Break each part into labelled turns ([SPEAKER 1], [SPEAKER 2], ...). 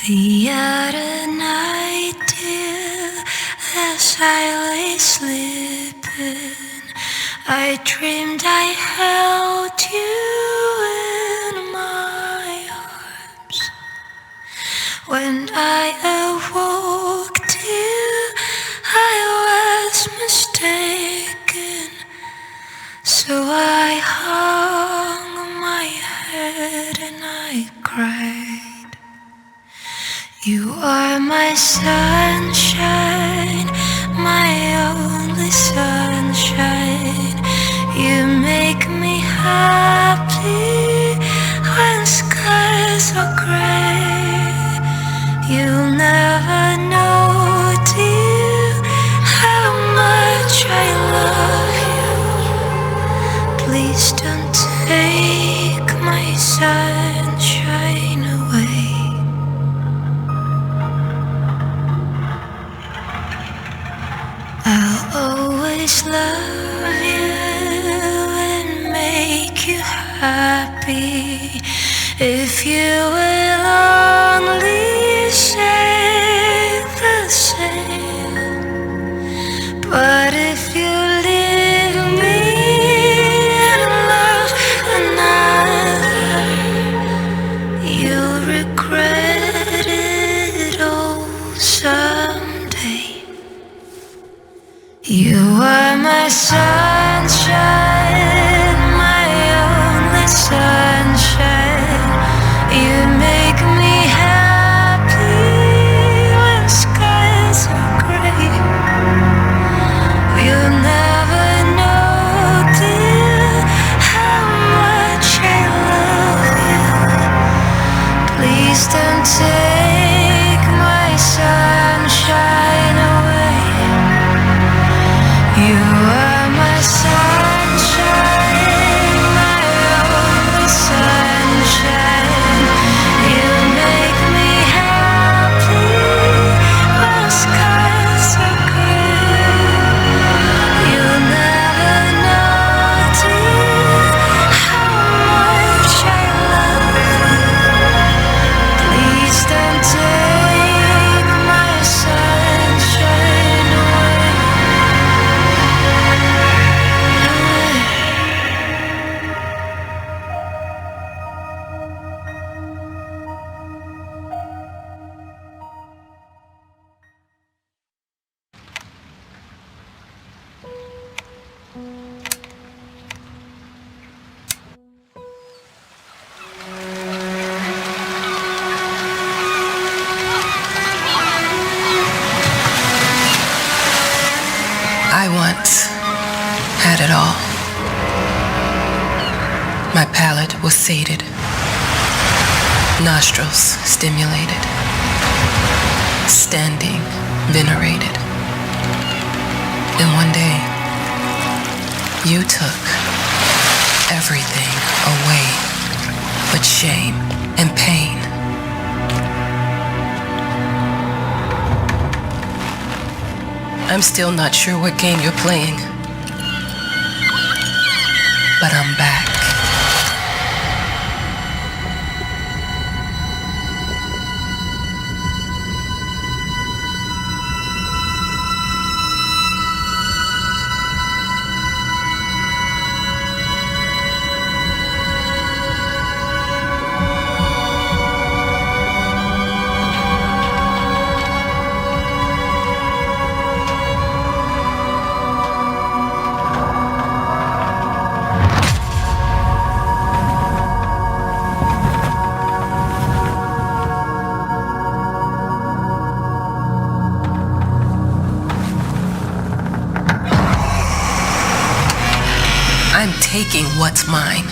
[SPEAKER 1] The other night, dear, as I lay sleeping, I dreamed I held you in my arms. When I awoke, dear, I was mistaken, so I hung my head and I cried. You are my sunshine, my only sunshine. You make me happy when skies are gray. You'll never know, dear, how much I love you. Please don't take my sunshine away. I'll always love you and make you happy if you will only say the same. But if you leave me and love another, you'll regret it all someday. You are my sunshine, my only sunshine. You make me happy when skies are gray. You'll never know, dear, how much I love you. Please don't take my sunshine away. You are my sunshine, my only sunshine. You make me happy when skies are gray. You'll never know, dear, how much I love you. Please don't take my sunshine away.
[SPEAKER 2] I once had it all. My palate was sated, nostrils stimulated, standing venerated. And one day, you took everything away but shame and pain. I'm still not sure what game you're playing, but I'm back. I'm taking what's mine.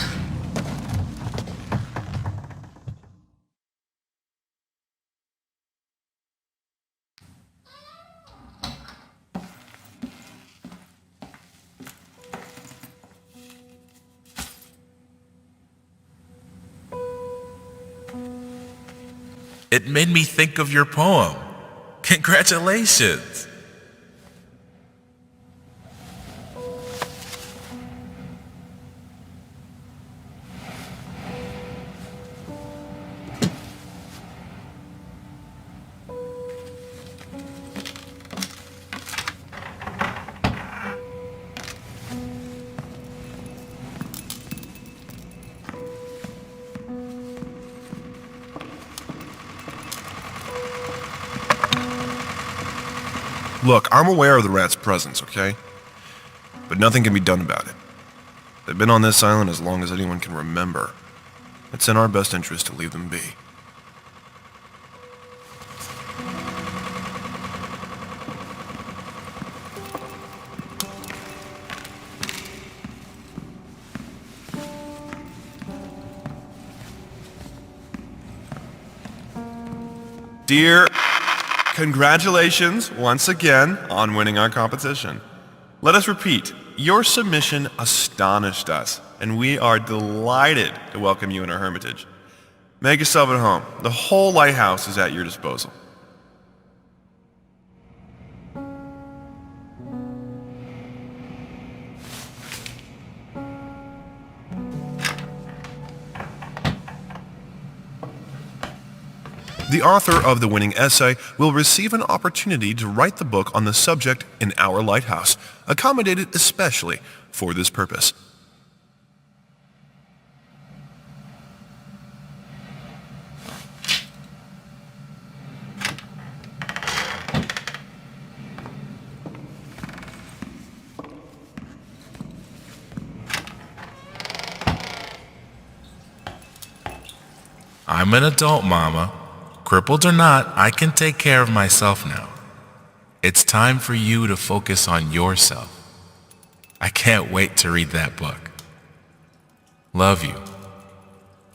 [SPEAKER 3] It made me think of your poem. Congratulations!
[SPEAKER 4] Look, I'm aware of the rats' presence, okay? But nothing can be done about it. They've been on this island as long as anyone can remember. It's in our best interest to leave them be. Dear, congratulations once again on winning our competition. Let us repeat, your submission astonished us, and we are delighted to welcome you in our hermitage. Make yourself at home. The whole lighthouse is at your disposal. The author of the winning essay will receive an opportunity to write the book on the subject in our lighthouse, accommodated especially for this purpose.
[SPEAKER 3] I'm an adult, Mama. Crippled or not, I can take care of myself now. It's time for you to focus on yourself. I can't wait to read that book. Love you.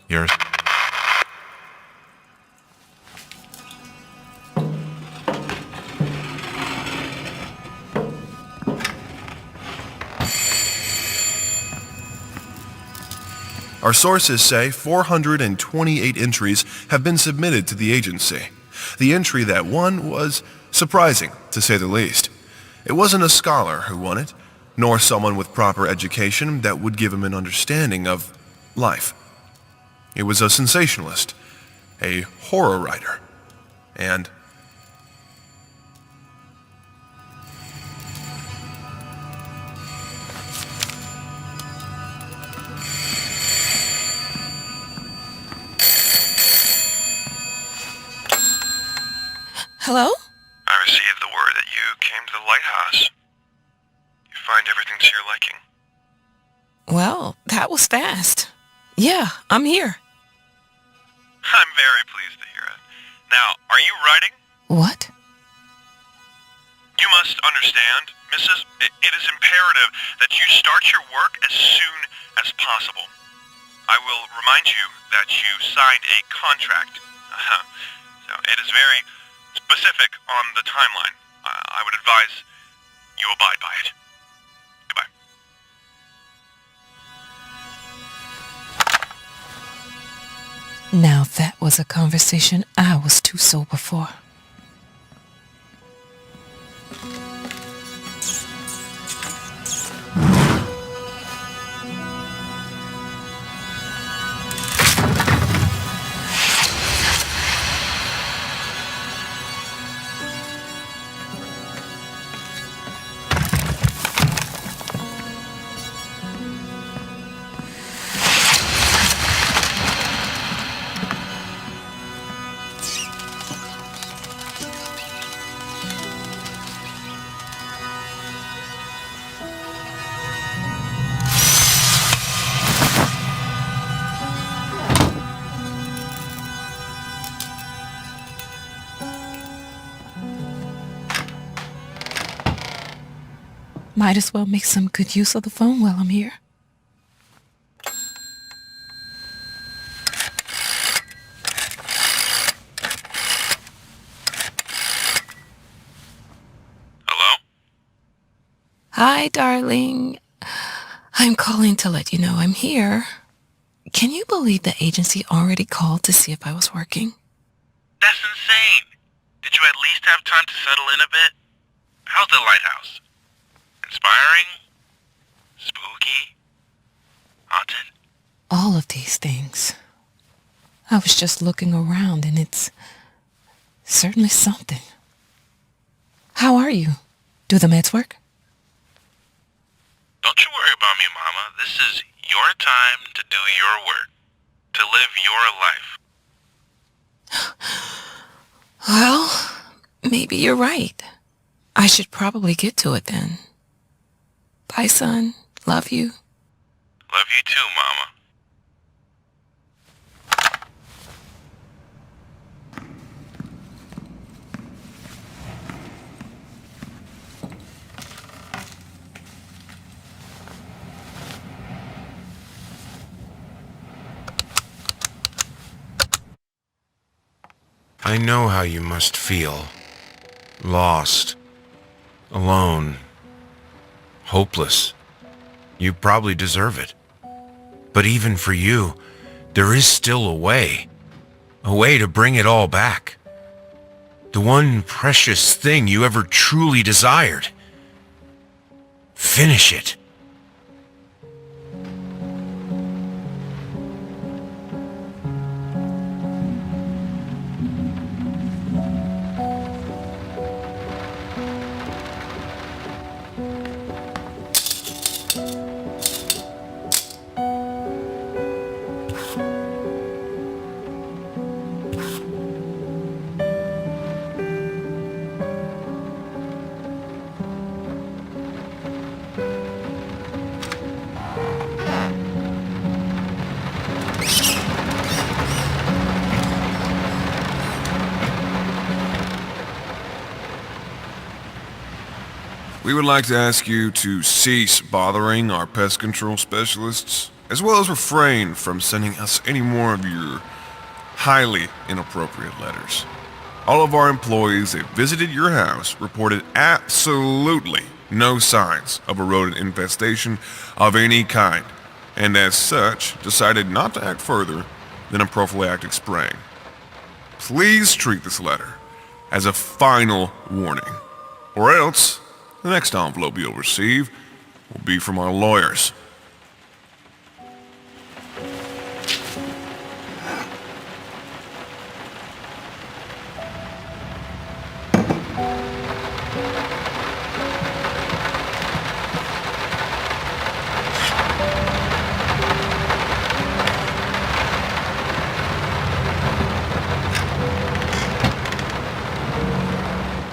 [SPEAKER 3] Your
[SPEAKER 4] Our sources say 428 entries have been submitted to the agency. The entry that won was surprising, to say the least. It wasn't a scholar who won it, nor someone with proper education that would give him an understanding of life. It was a sensationalist, a horror writer, and
[SPEAKER 2] Hello?
[SPEAKER 4] I received the word that you came to the lighthouse. You find everything to your liking.
[SPEAKER 2] Well, that was fast. Yeah, I'm here.
[SPEAKER 4] I'm very pleased to hear it. Now, are you writing?
[SPEAKER 2] What?
[SPEAKER 4] You must understand, Mrs. It is imperative that you start your work as soon as possible. I will remind you that you signed a contract. So it is very specific on the timeline. I would advise you abide by it. Goodbye.
[SPEAKER 2] Now that was a conversation I was too sober for. Might as well make some good use of the phone while I'm here.
[SPEAKER 4] Hello?
[SPEAKER 2] Hi, darling. I'm calling to let you know I'm here. Can you believe the agency already called to see if I was working?
[SPEAKER 5] That's insane. Did you at least have time to settle in a bit? How's the lighthouse? Inspiring? Spooky? Haunted?
[SPEAKER 2] All of these things. I was just looking around and it's certainly something. How are you? Do the meds work?
[SPEAKER 5] Don't you worry about me, Mama. This is your time to do your work. To live your life.
[SPEAKER 2] Well, maybe you're right. I should probably get to it then. Bye, son. Love you.
[SPEAKER 5] Love you too, Mama.
[SPEAKER 6] I know how you must feel. Lost. Alone. Hopeless. You probably deserve it. But even for you, there is still a way. A way to bring it all back. The one precious thing you ever truly desired. Finish it.
[SPEAKER 4] We would like to ask you to cease bothering our pest control specialists, as well as refrain from sending us any more of your highly inappropriate letters. All of our employees that visited your house reported absolutely no signs of a rodent infestation of any kind, and as such, decided not to act further than a prophylactic spraying. Please treat this letter as a final warning, or else the next envelope you'll receive will be from our lawyers.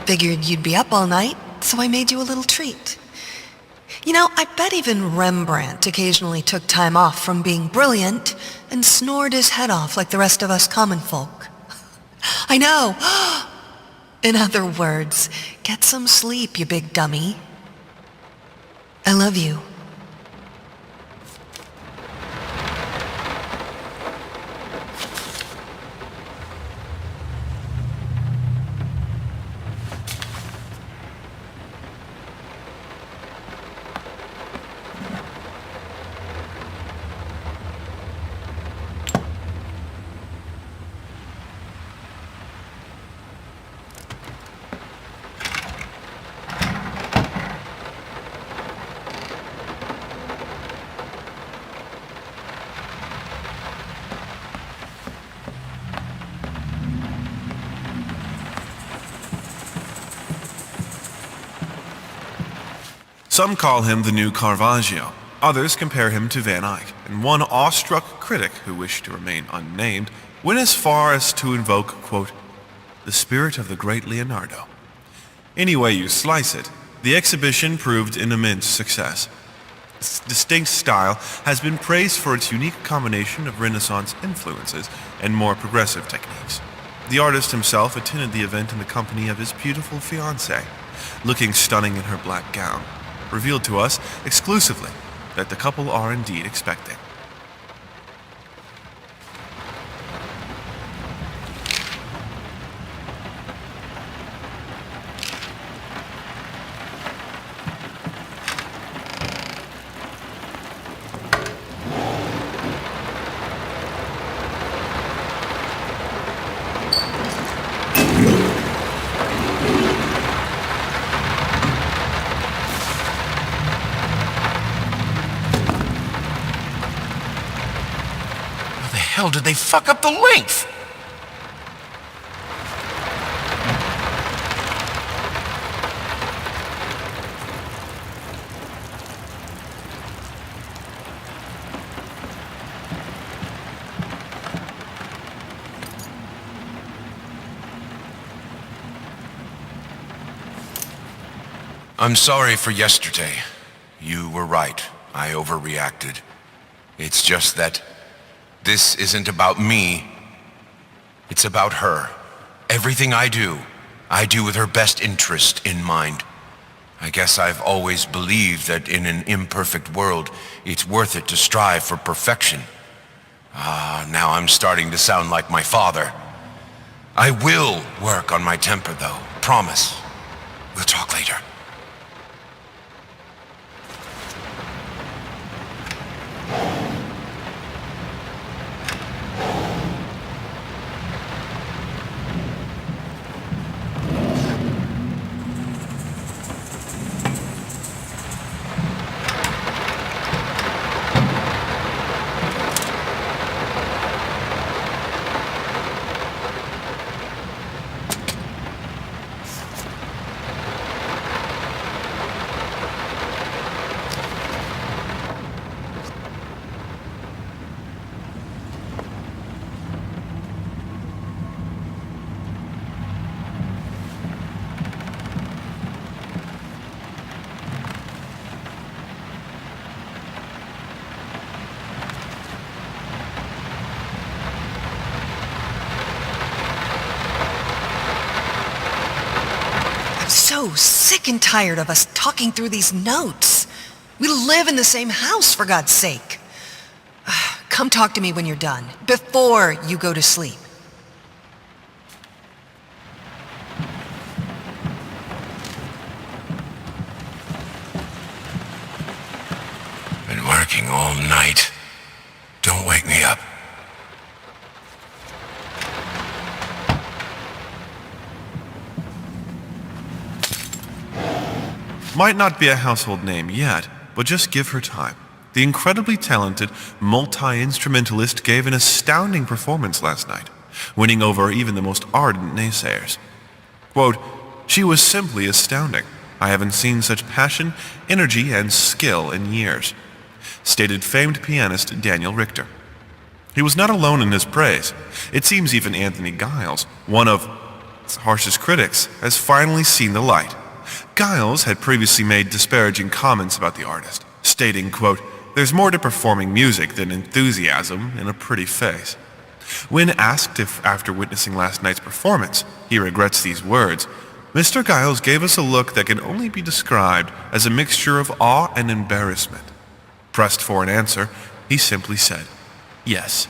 [SPEAKER 7] Figured you'd be up all night, so I made you a little treat. You know, I bet even Rembrandt occasionally took time off from being brilliant and snored his head off like the rest of us common folk. I know! In other words, get some sleep, you big dummy. I love you.
[SPEAKER 4] Some call him the new Caravaggio. Others compare him to Van Eyck, and one awestruck critic who wished to remain unnamed went as far as to invoke, quote, the spirit of the great Leonardo. Any way you slice it, the exhibition proved an immense success. Its distinct style has been praised for its unique combination of Renaissance influences and more progressive techniques. The artist himself attended the event in the company of his beautiful fiancée, looking stunning in her black gown, revealed to us exclusively that the couple are indeed expecting.
[SPEAKER 6] How the hell did they fuck up the length? I'm sorry for yesterday. You were right. I overreacted. It's just that this isn't about me. It's about her. Everything I do with her best interest in mind. I guess I've always believed that in an imperfect world, it's worth it to strive for perfection. Now I'm starting to sound like my father. I will work on my temper, though. Promise. We'll talk later.
[SPEAKER 7] So sick and tired of us talking through these notes. We live in the same house, for God's sake. Come talk to me when you're done, before you go to sleep.
[SPEAKER 6] Been working all night. Don't wake me up.
[SPEAKER 4] Might not be a household name yet, but just give her time. The incredibly talented multi-instrumentalist gave an astounding performance last night, winning over even the most ardent naysayers. Quote, "She was simply astounding. I haven't seen such passion, energy, and skill in years," stated famed pianist Daniel Richter. He was not alone in his praise. It seems even Anthony Giles, one of its harshest critics, has finally seen the light. Giles had previously made disparaging comments about the artist, stating, quote, "There's more to performing music than enthusiasm in a pretty face." When asked if, after witnessing last night's performance, he regrets these words, Mr. Giles gave us a look that can only be described as a mixture of awe and embarrassment. Pressed for an answer, he simply said, "Yes."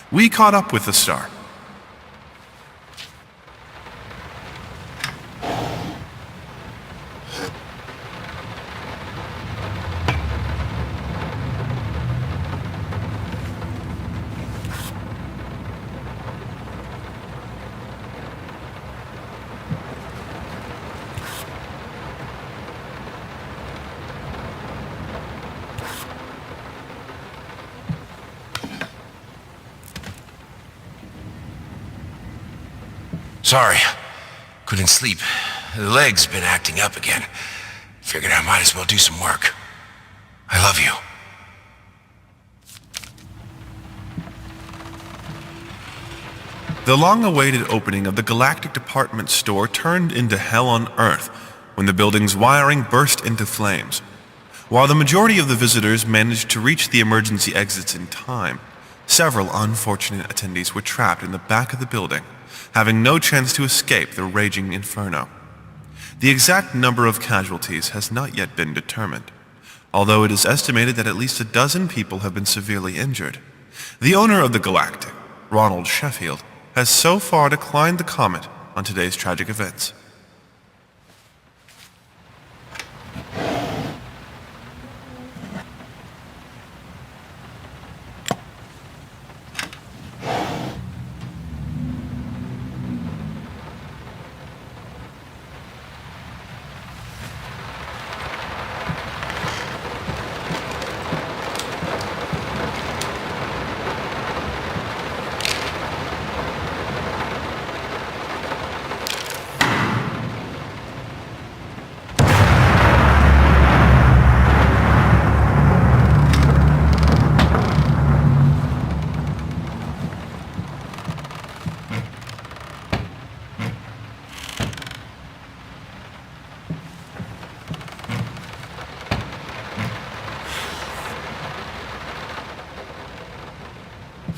[SPEAKER 4] We caught up with the star.
[SPEAKER 6] Sorry. Couldn't sleep. The leg's been acting up again. Figured I might as well do some work. I love you.
[SPEAKER 4] The long-awaited opening of the Galactic Department store turned into hell on Earth when the building's wiring burst into flames. While the majority of the visitors managed to reach the emergency exits in time, several unfortunate attendees were trapped in the back of the building, having no chance to escape the raging inferno. The exact number of casualties has not yet been determined, although it is estimated that at least a dozen people have been severely injured. The owner of the Galactic, Ronald Sheffield, has so far declined to comment on today's tragic events.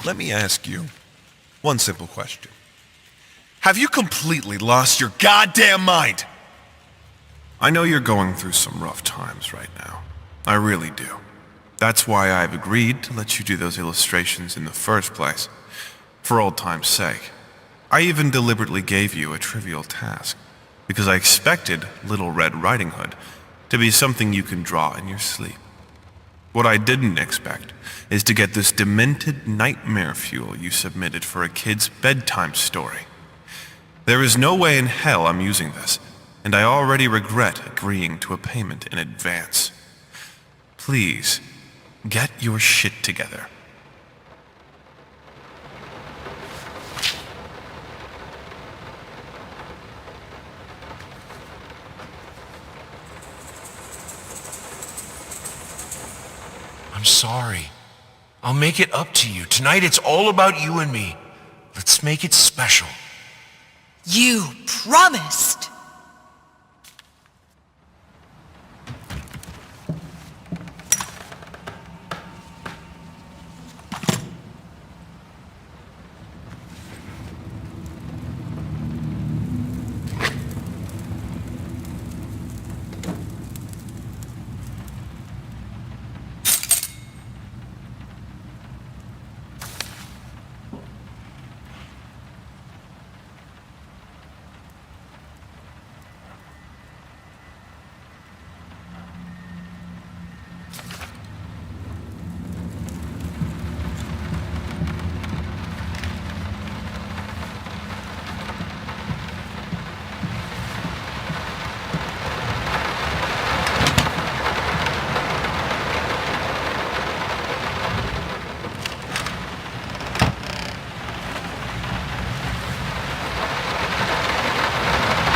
[SPEAKER 4] let me ask you one simple question. Have you completely lost your goddamn mind? I know you're going through some rough times right now. I really do. That's why I've agreed to let you do those illustrations in the first place. For old time's sake. I even deliberately gave you a trivial task, because I expected Little Red Riding Hood to be something you can draw in your sleep. What I didn't expect is to get this demented nightmare fuel you submitted for a kid's bedtime story. There is no way in hell I'm using this, and I already regret agreeing to a payment in advance. Please, get your shit together.
[SPEAKER 6] I'm sorry. I'll make it up to you. Tonight it's all about you and me. Let's make it special.
[SPEAKER 7] You promised!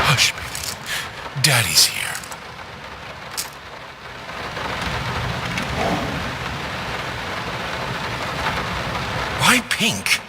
[SPEAKER 6] Hush, baby. Daddy's here. Why pink?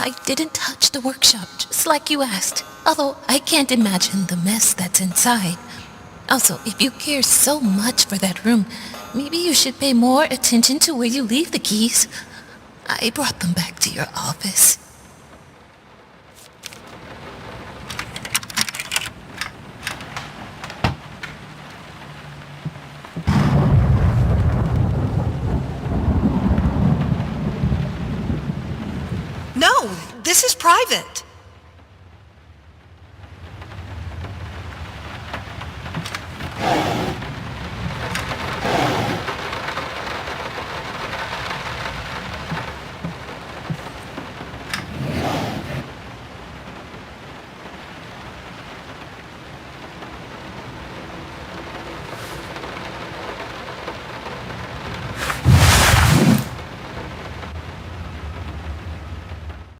[SPEAKER 2] I didn't touch the workshop, just like you asked. Although I can't imagine the mess that's inside. Also, if you care so much for that room, maybe you should pay more attention to where you leave the keys. I brought them back to your office.
[SPEAKER 7] No, this is private.